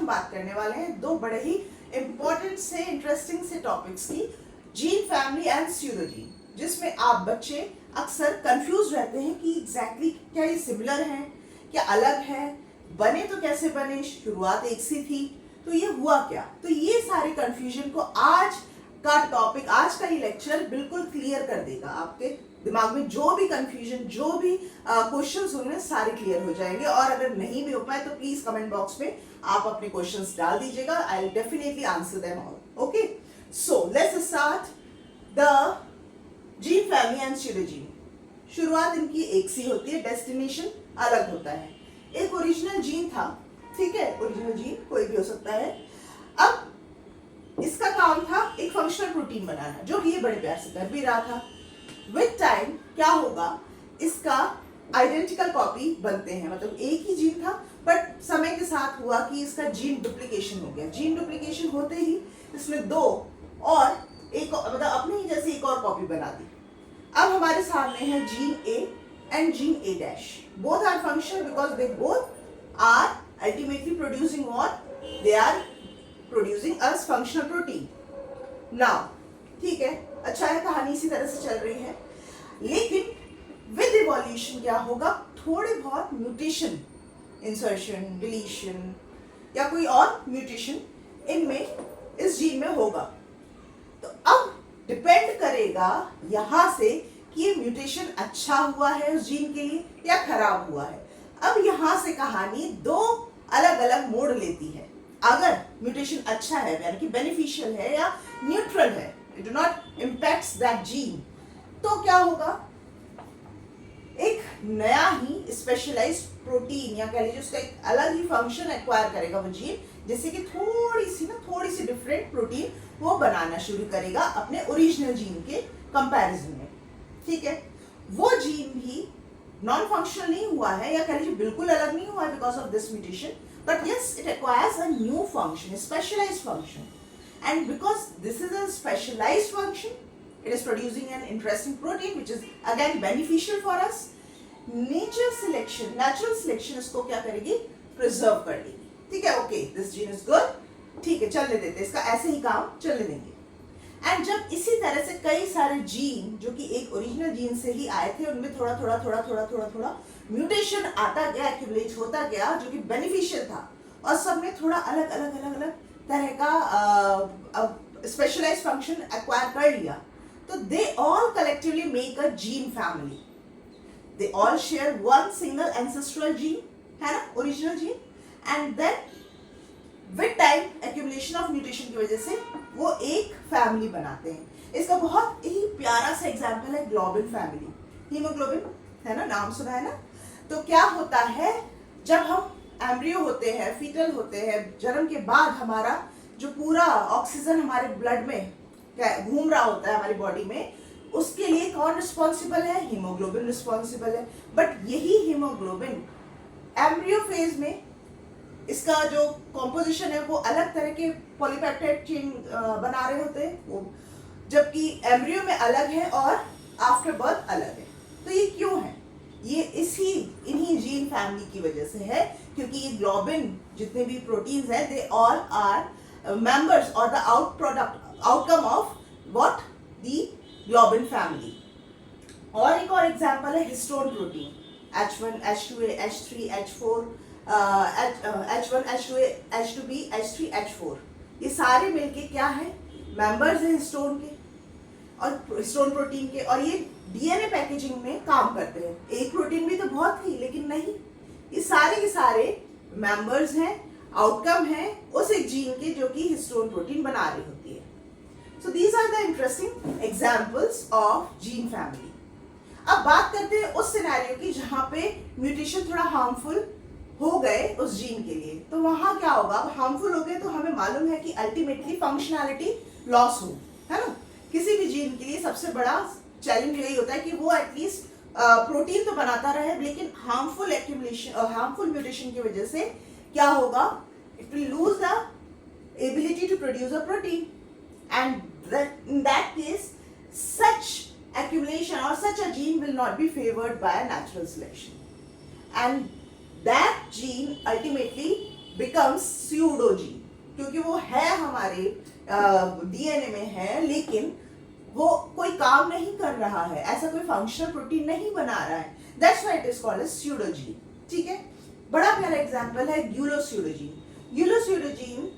बात करने वाले हैं दो बड़े ही इंपॉर्टेंट से इंटरेस्टिंग से टॉपिक्स की, जीन फैमिली एंड स्यूडोजीन, जिसमें आप बच्चे अक्सर कंफ्यूज रहते हैं कि एग्जैक्टली क्या ये सिमिलर हैं, क्या अलग है, बने तो कैसे बने, शुरुआत एक सी थी तो ये हुआ क्या। तो ये सारे कंफ्यूजन को आज का टॉपिक, आज का ये लेक्चर बिल्कुल क्लियर कर देगा। आपके दिमाग में जो भी कंफ्यूजन, जो भी क्वेश्चंस होंगे सारे क्लियर हो जाएंगे। और अगर नहीं भी हो पाए तो प्लीज कमेंट बॉक्स में आप अपने क्वेश्चंस डाल दीजिएगा, I will definitely answer them all. Okay, so let's start the gene family and pseudogene. शुरुआत इनकी एक सी होती है, डेस्टिनेशन अलग होता है। एक ओरिजिनल जीन था, ठीक है, ओरिजिनल जीन कोई भी हो सकता है। अब इसका काम था एक फंक्शनल प्रोटीन बनाना, जो कि ये बड़े प्यार से कर भी रहा था। विद टाइम क्या होगा, इसका आइडेंटिकल कॉपी बनते हैं, मतलब एक ही जीन था, बट समय के साथ हुआ कि इसका जीन डुप्लीकेशन हो गया। जीन डुप्लीकेशन होते ही इसमें दो और एक, मतलब अपने ही जैसे एक और कॉपी बना दी। अब हमारे सामने है gene A and gene A dash. Both are functional because they both are ultimately producing what, they are producing us functional protein. Now ठीक है, अच्छा है, कहानी इसी तरह से चल रही है। लेकिन विद इवोल्यूशन क्या होगा, थोड़े बहुत म्यूटेशन, इंसर्शन, डिलीशन या कोई और म्यूटेशन इनमें इस जीन में होगा। तो अब डिपेंड करेगा यहां से कि ये म्यूटेशन अच्छा हुआ है उस जीन के लिए या खराब हुआ है। अब यहां से कहानी दो अलग अलग मोड़ लेती है। अगर म्यूटेशन अच्छा है, यानी कि बेनिफिशियल है या न्यूट्रल है, it do not impacts that gene, तो क्या होगा, एक नया ही स्पेशलाइज्ड प्रोटीन या कह लीजिए उसका एक अलग ही फंक्शन एक्वायर करेगा वो जीन, जिससे कि थोड़ी सी डिफरेंट प्रोटीन वो बनाना शुरू करेगा अपने ओरिजिनल जीन के कंपैरिजन में। ठीक है, वो जीन भी नॉन फंक्शनल नहीं हुआ है या कह लीजिए बिल्कुल अलग नहीं हुआ है because of this mutation, but yes, it acquires a new function, a specialized function, and because this is a specialized function, it is producing an interesting protein which is again beneficial for us. Natural selection इसको क्या करेगी, preserve कर देगी। ठीक है, okay, this gene is good, ठीक है, चलने देते, इसका ऐसे ही काम चलने देंगे। एंड जब इसी तरह से कई सारे जीन जो कि एक ओरिजिनल जीन से ही आए थे, उनमें थोड़ा म्यूटेशन आता गया, एक्यूमुलेट होता गया, जो कि बेनिफिशियल था, और सब में थोड़ा अलग अलग तरह का स्पेशलाइज्ड फंक्शन एक्वायर कर लिया, तो they all collectively make a gene family. They all share one single ancestral gene, है ना, original gene, and then with time accumulation of mutation की वजह से वो एक फैमिली बनाते हैं। इसका बहुत ही प्यारा सा एग्जांपल है ग्लोबिन फैमिली। हीमोग्लोबिन है ना, नाम सुना है ना। तो क्या होता है, जब हम एम्ब्रियो होते हैं, फीटल होते हैं, जन्म के बाद हमारा जो पूरा ऑक्सीजन हमारे ब्लड में घूम रहा होता है हमारी बॉडी में, उसके लिए कौन रिस्पॉन्सिबल है, हीमोग्लोबिन रिस्पॉन्सिबल है। बट यही हीमोग्लोबिन एम्ब्रियो फेज में इसका जो कॉम्पोजिशन है वो अलग तरह के पॉलीपेप्टाइड चेन बना रहे होते हैं वो, जबकि एम्ब्रियो में अलग है और आफ्टर बर्थ अलग है। तो ये क्यों है, ये इन्हीं जीन फैमिली की वजह से है, क्योंकि ये ग्लोबिन जितने भी प्रोटीन्स हैं, दे ऑल आर मेंबर्स और the outcome of what, the globin family. और एक और एग्जांपल है histone protein, H1, H2A, H3, H4, H1, H2A, H2B, H3, H4, ये सारे मिलके क्या है, मेंबर्स हैं हिस्टोन के और हिस्टोन प्रोटीन के, और ये डीएनए पैकेजिंग में काम करते हैं। एक प्रोटीन भी तो बहुत थी, लेकिन नहीं, ये सारे के सारे मेंबर्स हैं, आउटकम है उस एक जीन के जो कि हिस्टोन प्रोटीन बना रही होती है। So these are the interesting examples of gene family. अब बात करते हैं उस सिनेरियो की जहां पे म्यूटेशन थोड़ा हार्मफुल हो गए उस जीन के लिए। तो वहां क्या होगा, अब हार्मफुल हो गए तो हमें मालूम है कि अल्टीमेटली फंक्शनैलिटी लॉस हो, है ना। किसी भी जीन के लिए सबसे बड़ा चैलेंज यही होता है कि वो एटलीस्ट प्रोटीन तो बनाता रहे, लेकिन हार्मफुल म्यूटेशन की वजह से क्या होगा, it will lose the ability to produce a protein, and in that case such accumulation or such a gene will not be favored by a natural selection, and that gene ultimately becomes pseudogene, क्योंकि वो है हमारे DNA में है, लेकिन वो कोई काम नहीं कर रहा है, ऐसा कोई फंक्शनल प्रोटीन नहीं बना रहा है. That's why it is called as pseudogene. ठीक है. बड़ा प्यारा एग्जांपल है यूलोस्यूडोजीन. यूलोस्यूडोजीन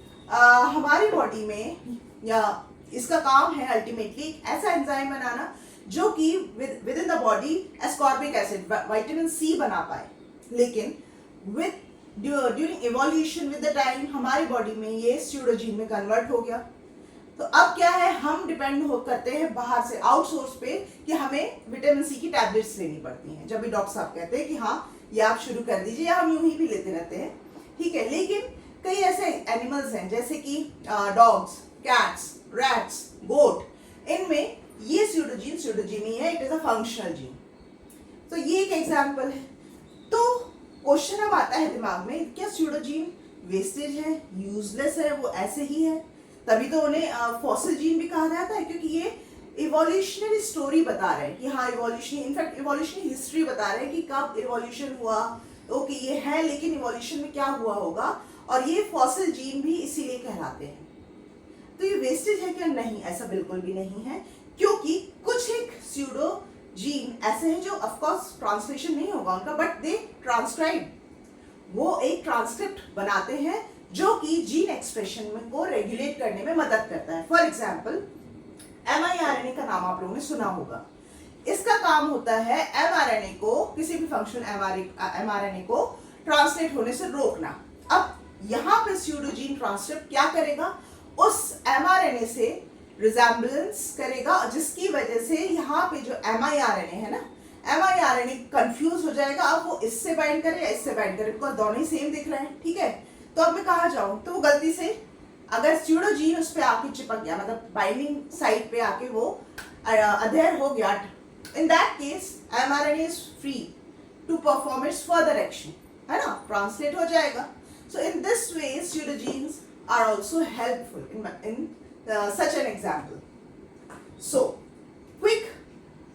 हमारी बॉडी में, या इसका काम है अल्टीमेटली ऐसा एंजाइम बनाना जो कि within the body ascorbic acid, vitamin C बना पाए. लेकिन with during evolution with the time हमारी बॉडी में ये स्यूडोजीन में कन्वर्ट हो गया. तो अब क्या है, हम डिपेंड करते हैं बाहर से, आउटसोर्स पे, कि हमें विटामिन सी की टैबलेट्स लेनी पड़ती हैं. जब भी डॉक्टर साहब कहते हैं कि हाँ ये आप शुरू कर दीजिए, या हम यूं ही भी लेते रहते हैं. ठीक है. लेकिन कई ऐसे एनिमल्स हैं जैसे कि डॉग्स, कैट्स, रैट्स, गोट, इनमें ये स्यूडोजीन ही है. It is a functional gene. तो ये एक एग्जाम्पल है. तो क्वेश्चन अब आता है दिमाग में, क्या स्यूडोजीन वेस्टेज है, यूजलेस है, वो ऐसे ही है? तभी तो उन्हें फॉसिल जीन भी कहा जाता है, क्योंकि ये इवोल्यूशनरी स्टोरी बता रहे हैं कि हाँ इवोल्यूशनरी, इनफैक्ट इवोल्यूशनरी हिस्ट्री बता रहे हैं कि कब इवोल्यूशन हुआ. ओके ये है, लेकिन इवोल्यूशन में क्या हुआ होगा, और ये फॉसिल जीन भी इसीलिए कहलाते हैं. तो ये वेस्टेज है क्या? नहीं, ऐसा बिल्कुल भी नहीं है, क्योंकि कुछ एक स्यूडो जीन ऐसे हैं जो ऑफ कोर्स ट्रांसलेशन नहीं होगा उनका, बट दे ट्रांसक्राइब, वो एक ट्रांसक्रिप्ट बनाते हैं जो कि जीन एक्सप्रेशन में को रेगुलेट करने में मदद करता है. फॉर एग्जाम्पल mRNA का नाम आप लोगों ने सुना होगा. इसका काम होता है mRNA को, किसी भी फंक्शन mRNA को ट्रांसलेट होने से रोकना. अब यहाँ पे स्यूडोजीन ट्रांसक्रिप्ट क्या करेगा, उस mRNA से रिजेम्बलेंस करेगा, जिसकी वजह से यहाँ पे जो mRNA है ना, mRNA कंफ्यूज हो जाएगा. अब वो इससे बाइंड करे या इससे बाइंड करे, बिकॉज दोनों ही सेम दिख रहे हैं. ठीक है. तो अब मैं कहा जाऊं, तो वो गलती से अगर स्यूडोजीन उस पे आके चिपक गया, मतलब बाइंडिंग साइट पे आके वो अधेर हो गया, in that case mRNA is free to perform its further action, है ना, ट्रांसलेट हो जाएगा. So in this way pseudogenes are also helpful in such an example. So quick,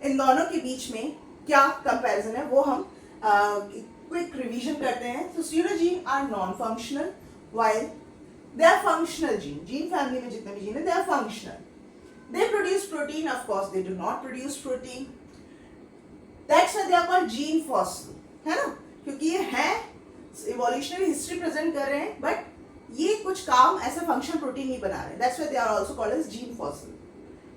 इन दोनों के बीच में क्या कंपैरिजन है वो हम क्विक रिवीजन करते हैं. तो pseudogene are non functional while they are functional gene. Gene family में जितने भी जीन है they are functional. They produce protein, of course they do not produce protein. That's why they are called gene fossil, है ना, क्योंकि ये है evolutionary history present कर रहे हैं, बट ये कुछ काम ऐसा फंक्शनल प्रोटीन नहीं बना रहे. That's why they are also called as gene fossil.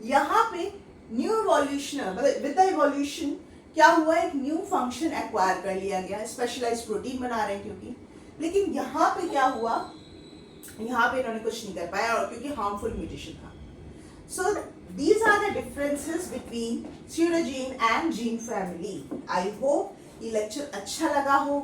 यहाँ पे न्यू इवोल्यूशन, मतलब विद द इवोल्यूशन क्या हुआ, एक न्यू फंक्शन एक्वायर कर लिया गया, स्पेशलाइज्ड प्रोटीन बना रहे हैं क्योंकि. लेकिन यहाँ पे क्या हुआ, यहाँ पे इन्होंने कुछ नहीं कर पाया, और क्योंकि हार्मफुल म्यूटेशन था. So these are the differences between pseudogene and gene family. I hope ये लेक्चर अच्छा लगा हो.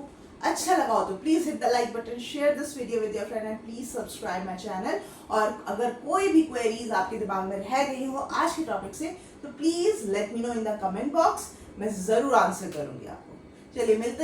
तो please hit the like button, share this video with your friend, and please subscribe my channel. और अगर कोई भी क्वेरीज आपके दिमाग में रह गई हो आज के टॉपिक से, तो please let me know in the comment box. मैं जरूर आंसर करूंगी आपको. चलिए मिलते हैं.